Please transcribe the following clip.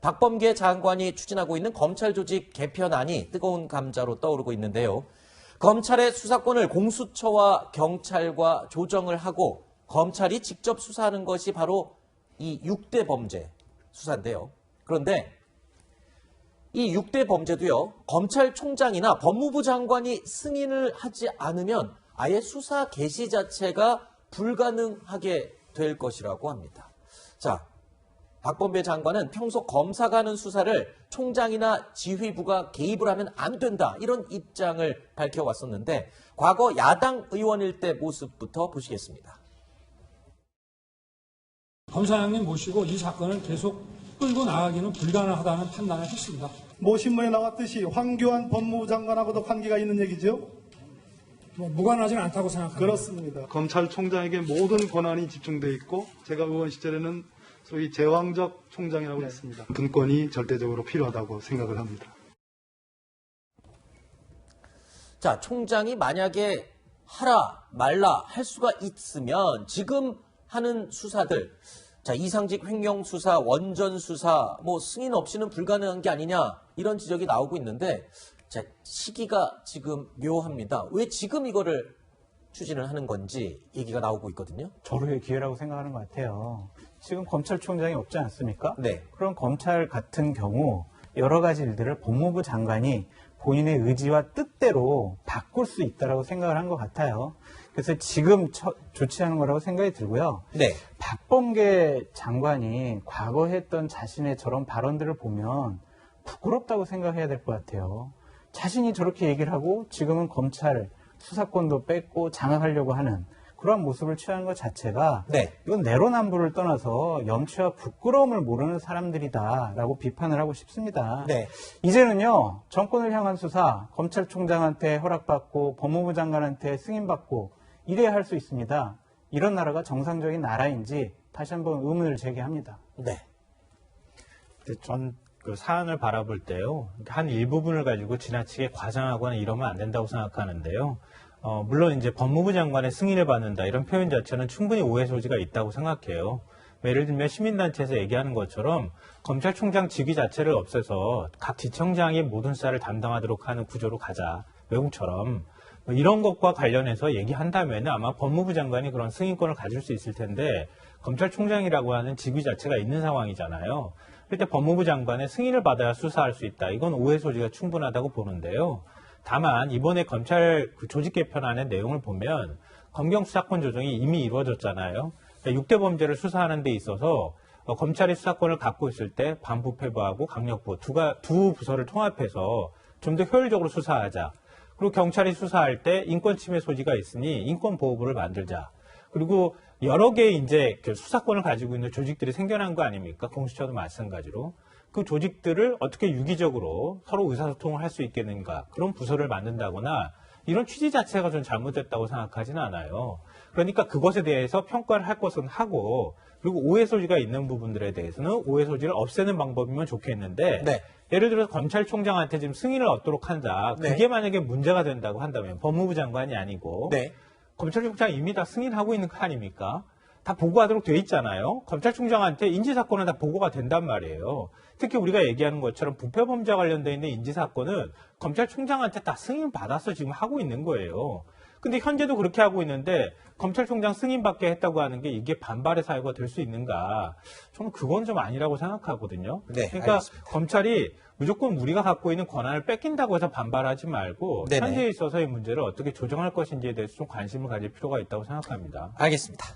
박범계 장관이 추진하고 있는 검찰 조직 개편안이 뜨거운 감자로 떠오르고 있는데요. 검찰의 수사권을 공수처와 경찰과 조정을 하고 검찰이 직접 수사하는 것이 바로 이 6대 범죄 수사인데요. 그런데 이 6대 범죄도요, 검찰총장이나 법무부 장관이 승인을 하지 않으면 아예 수사 개시 자체가 불가능하게 될 것이라고 합니다. 자, 박범계 장관은 평소 검사가 하는 수사를 총장이나 지휘부가 개입을 하면 안 된다, 이런 입장을 밝혀왔었는데 과거 야당 의원일 때 모습부터 보시겠습니다. 검사장님 모시고 이 사건을 계속 끌고 나가기는 불가능하다는 판단을 했습니다. 모 신문에 나왔듯이 황교안 법무부 장관하고도 관계가 있는 얘기죠? 무관하지는 않다고 생각합니다. 그렇습니다. 검찰총장에게 모든 권한이 집중돼 있고 제가 의원 시절에는 소위 제왕적 총장이라고 했습니다. 분권이 절대적으로 필요하다고 생각을 합니다. 자, 총장이 만약에 하라 말라 할 수가 있으면 지금 하는 수사들, 자, 이상직 횡령수사, 원전수사, 승인 없이는 불가능한 게 아니냐, 이런 지적이 나오고 있는데, 자, 시기가 지금 묘합니다. 왜 지금 이거를 추진을 하는 건지 얘기가 나오고 있거든요. 절호의 기회라고 생각하는 것 같아요. 지금 검찰총장이 없지 않습니까? 네. 그럼 검찰 같은 경우 여러 가지 일들을 법무부 장관이 본인의 의지와 뜻대로 바꿀 수 있다고 생각을 한 것 같아요. 그래서 지금 조치하는 거라고 생각이 들고요. 네. 박범계 장관이 과거 했던 자신의 저런 발언들을 보면 부끄럽다고 생각해야 될 것 같아요. 자신이 저렇게 얘기를 하고 지금은 검찰 수사권도 뺏고 장악하려고 하는 그런 모습을 취하는 것 자체가 네. 이건 내로남불을 떠나서 염치와 부끄러움을 모르는 사람들이다라고 비판을 하고 싶습니다. 네. 이제는요, 정권을 향한 수사, 검찰총장한테 허락받고 법무부 장관한테 승인받고 이래야 할 수 있습니다. 이런 나라가 정상적인 나라인지 다시 한번 의문을 제기합니다. 네. 전 그 사안을 바라볼 때요, 한 일부분을 가지고 지나치게 과장하거나 이러면 안 된다고 생각하는데요. 물론 이제 법무부 장관의 승인을 받는다 이런 표현 자체는 충분히 오해 소지가 있다고 생각해요. 예를 들면 시민단체에서 얘기하는 것처럼 검찰총장 직위 자체를 없애서 각 지청장이 모든 수사를 담당하도록 하는 구조로 가자, 외국처럼 이런 것과 관련해서 얘기한다면 아마 법무부 장관이 그런 승인권을 가질 수 있을 텐데 검찰총장이라고 하는 직위 자체가 있는 상황이잖아요. 그럴 때 법무부 장관의 승인을 받아야 수사할 수 있다. 이건 오해 소지가 충분하다고 보는데요. 다만 이번에 검찰 조직 개편안의 내용을 보면 검경 수사권 조정이 이미 이루어졌잖아요. 그러니까 6대 범죄를 수사하는 데 있어서 검찰이 수사권을 갖고 있을 때 반부패부하고 강력부 두 부서를 통합해서 좀 더 효율적으로 수사하자. 그리고 경찰이 수사할 때 인권 침해 소지가 있으니 인권보호부를 만들자. 그리고 여러 개의 이제 수사권을 가지고 있는 조직들이 생겨난 거 아닙니까? 공수처도 마찬가지로. 그 조직들을 어떻게 유기적으로 서로 의사소통을 할 수 있겠는가. 그런 부서를 만든다거나 이런 취지 자체가 좀 잘못됐다고 생각하지는 않아요. 그러니까 그것에 대해서 평가를 할 것은 하고 그리고 오해 소지가 있는 부분들에 대해서는 오해 소지를 없애는 방법이면 좋겠는데 네. 예를 들어서 검찰총장한테 지금 승인을 얻도록 한다. 네. 그게 만약에 문제가 된다고 한다면 법무부 장관이 아니고 네. 검찰총장 이미 다 승인하고 있는 거 아닙니까? 다 보고하도록 돼 있잖아요. 검찰총장한테 인지사건은 다 보고가 된단 말이에요. 특히 우리가 얘기하는 것처럼 부패범죄와 관련돼 있는 인지사건은 검찰총장한테 다 승인받아서 지금 하고 있는 거예요. 근데 현재도 그렇게 하고 있는데 검찰총장 승인받게 했다고 하는 게 이게 반발의 사유가 될 수 있는가? 저는 그건 좀 아니라고 생각하거든요. 네, 그러니까 알겠습니다. 검찰이 무조건 우리가 갖고 있는 권한을 뺏긴다고 해서 반발하지 말고 네네. 현재에 있어서의 문제를 어떻게 조정할 것인지에 대해서 좀 관심을 가질 필요가 있다고 생각합니다. 알겠습니다.